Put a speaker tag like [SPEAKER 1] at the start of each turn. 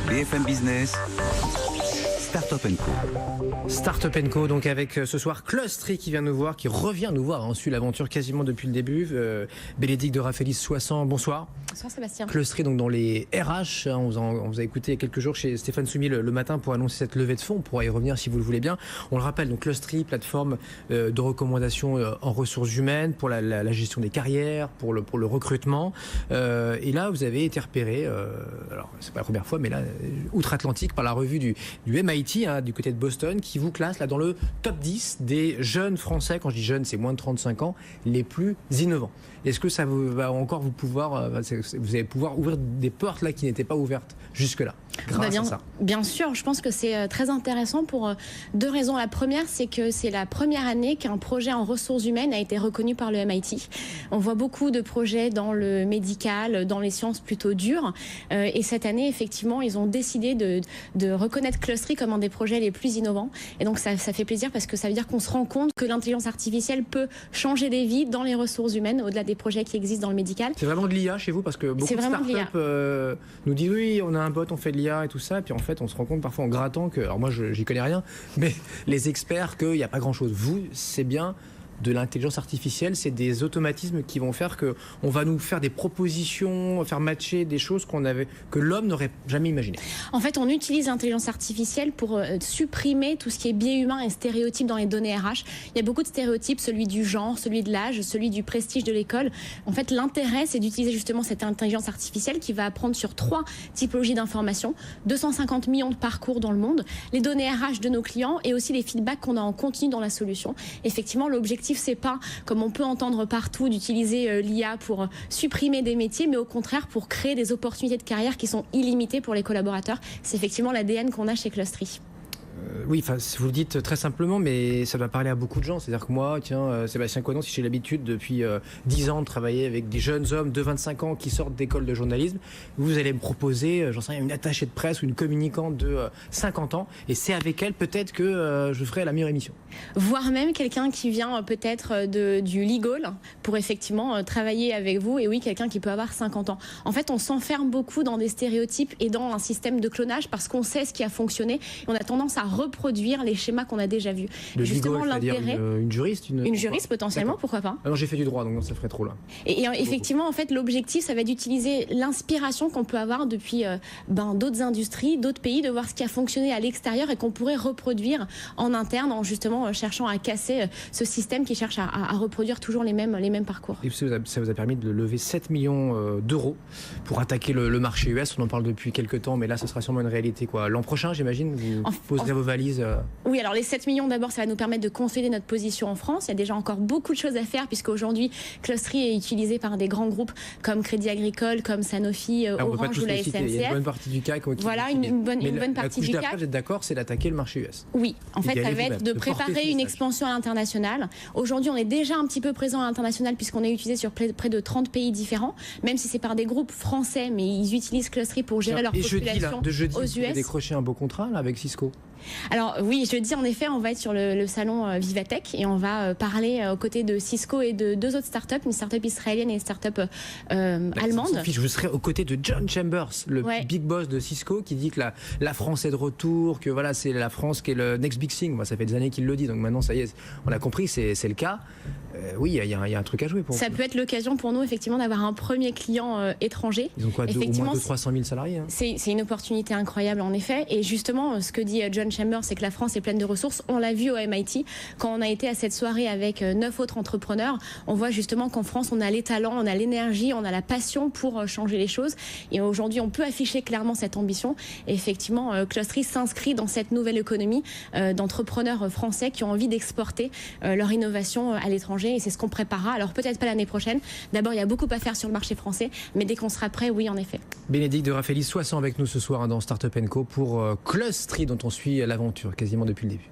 [SPEAKER 1] BFM Business, Startup & Co.
[SPEAKER 2] Startup & Co, donc avec ce soir Clostry qui vient nous voir, qui revient nous voir. On suit l'aventure quasiment depuis le début. Bénédicte de Raphaëlis, Soissons, bonsoir.
[SPEAKER 3] Bonsoir Sébastien.
[SPEAKER 2] Clostry, donc dans les RH, on vous a écouté il y a quelques jours chez Stéphane Soumier le matin pour annoncer cette levée de fonds. On pourra y revenir si vous le voulez bien. On le rappelle, donc Clostry, plateforme de recommandation en ressources humaines pour la gestion des carrières, pour le recrutement. Et là, vous avez été repéré, alors c'est pas la première fois, mais là, outre-Atlantique, par la revue du MIT, du côté de Boston, qui vous classe là dans le top 10 des jeunes Français, quand je dis jeunes, c'est moins de 35 ans, les plus innovants. Est-ce que ça va encore vous allez pouvoir ouvrir des portes là qui n'étaient pas ouvertes jusque-là grâce à ça?
[SPEAKER 3] Bien sûr, je pense que c'est très intéressant pour deux raisons. La première, c'est que c'est la première année qu'un projet en ressources humaines a été reconnu par le MIT. On voit beaucoup de projets dans le médical, dans les sciences plutôt dures. Et cette année, effectivement, ils ont décidé de reconnaître Clostry comme un des projets les plus innovants. Et donc, ça fait plaisir parce que ça veut dire qu'on se rend compte que l'intelligence artificielle peut changer des vies dans les ressources humaines, au-delà des projets qui existent dans le médical.
[SPEAKER 2] C'est vraiment de l'IA chez vous? Parce que beaucoup de startups nous disent oui, on a un bot, on fait de l'IA et tout ça. Et puis en fait, on se rend compte parfois en grattant que, alors moi, j'y connais rien, mais les experts, qu'il n'y a pas grand-chose. Vous, c'est bien de l'intelligence artificielle, c'est des automatismes qui vont faire que on va nous faire des propositions, faire matcher des choses que l'homme n'aurait jamais imaginé.
[SPEAKER 3] En fait, on utilise l'intelligence artificielle pour supprimer tout ce qui est biais humain et stéréotypes dans les données RH. Il y a beaucoup de stéréotypes, celui du genre, celui de l'âge, celui du prestige de l'école. En fait, l'intérêt, c'est d'utiliser justement cette intelligence artificielle qui va apprendre sur 3 typologies d'informations, 250 millions de parcours dans le monde, les données RH de nos clients et aussi les feedbacks qu'on a en continu dans la solution. Effectivement, l'objectif, c'est pas, comme on peut entendre partout, d'utiliser l'IA pour supprimer des métiers, mais au contraire pour créer des opportunités de carrière qui sont illimitées pour les collaborateurs. C'est effectivement l'ADN qu'on a chez Clostry.
[SPEAKER 2] Oui, vous le dites très simplement, mais ça doit parler à beaucoup de gens. C'est-à-dire que moi, Sébastien Coinon, si j'ai l'habitude depuis 10 ans de travailler avec des jeunes hommes de 25 ans qui sortent d'école de journalisme, vous allez me proposer, j'en sais rien, une attachée de presse ou une communicante de 50 ans, et c'est avec elle peut-être que je ferai la meilleure émission.
[SPEAKER 3] Voire même quelqu'un qui vient peut-être du legal pour effectivement travailler avec vous, et oui, quelqu'un qui peut avoir 50 ans. En fait, on s'enferme beaucoup dans des stéréotypes et dans un système de clonage parce qu'on sait ce qui a fonctionné, et on a tendance à reproduire les schémas qu'on a déjà vus.
[SPEAKER 2] Le justement, l'intérêt, une juriste,
[SPEAKER 3] une juriste potentiellement, pourquoi pas.
[SPEAKER 2] Alors j'ai fait du droit, donc ça ferait trop là.
[SPEAKER 3] Et effectivement, en fait, l'objectif, ça va être d'utiliser l'inspiration qu'on peut avoir depuis d'autres industries, d'autres pays, de voir ce qui a fonctionné à l'extérieur et qu'on pourrait reproduire en interne, en justement cherchant à casser ce système qui cherche à reproduire toujours les mêmes parcours.
[SPEAKER 2] Et ça vous a permis de lever 7 millions d'euros pour attaquer le marché US. On en parle depuis quelques temps, mais là, ça sera sûrement une réalité. L'an prochain, j'imagine, vous poserez vos valises.
[SPEAKER 3] Oui, alors les 7 millions, d'abord, ça va nous permettre de consolider notre position en France. Il y a déjà encore beaucoup de choses à faire, puisqu'aujourd'hui, Clostry est utilisé par des grands groupes comme Crédit Agricole, comme Sanofi, Orange ou la SNCF.
[SPEAKER 2] Il y a une bonne partie du CAC.
[SPEAKER 3] Voilà, une bonne partie du CAC.
[SPEAKER 2] Vous êtes d'accord, c'est d'attaquer le marché US?
[SPEAKER 3] Oui, en fait, ça va être de préparer une expansion à l'international. Aujourd'hui, on est déjà un petit peu présent à l'international puisqu'on est utilisé sur près de 30 pays différents, même si c'est par des groupes français, mais ils utilisent Clostry pour gérer leur population aux US.
[SPEAKER 2] Vous avez décroché un beau contrat là, avec Cisco?
[SPEAKER 3] Alors oui, jeudi en effet, on va être sur le salon Vivatech et on va parler aux côtés de Cisco et de 2 autres startups, une startup israélienne et une startup allemande.
[SPEAKER 2] Je serai aux côtés de John Chambers, le big boss de Cisco, qui dit que la France est de retour, que voilà, c'est la France qui est le next big thing. Moi, ça fait des années qu'il le dit, donc maintenant ça y est, on a compris, c'est le cas. Oui, il y a un truc à jouer pour
[SPEAKER 3] ça. Peut être l'occasion pour nous effectivement d'avoir un premier client étranger.
[SPEAKER 2] Ils ont quoi, au moins 300 000 salariés hein.
[SPEAKER 3] C'est une opportunité incroyable en effet. Et justement, ce que dit John Chambers, c'est que la France est pleine de ressources. On l'a vu au MIT quand on a été à cette soirée avec 9 autres entrepreneurs. On voit justement qu'en France, on a les talents, on a l'énergie, on a la passion pour changer les choses. Et aujourd'hui, on peut afficher clairement cette ambition. Et effectivement, Clostry s'inscrit dans cette nouvelle économie d'entrepreneurs français qui ont envie d'exporter leur innovation à l'étranger. Et c'est ce qu'on préparera. Alors peut-être pas l'année prochaine. D'abord, il y a beaucoup à faire sur le marché français, mais dès qu'on sera prêt, oui, en effet.
[SPEAKER 2] Bénédicte de Raphaëlis, Soissons avec nous ce soir dans Startup & Co pour Clostry, dont on suit l'aventure quasiment depuis le début.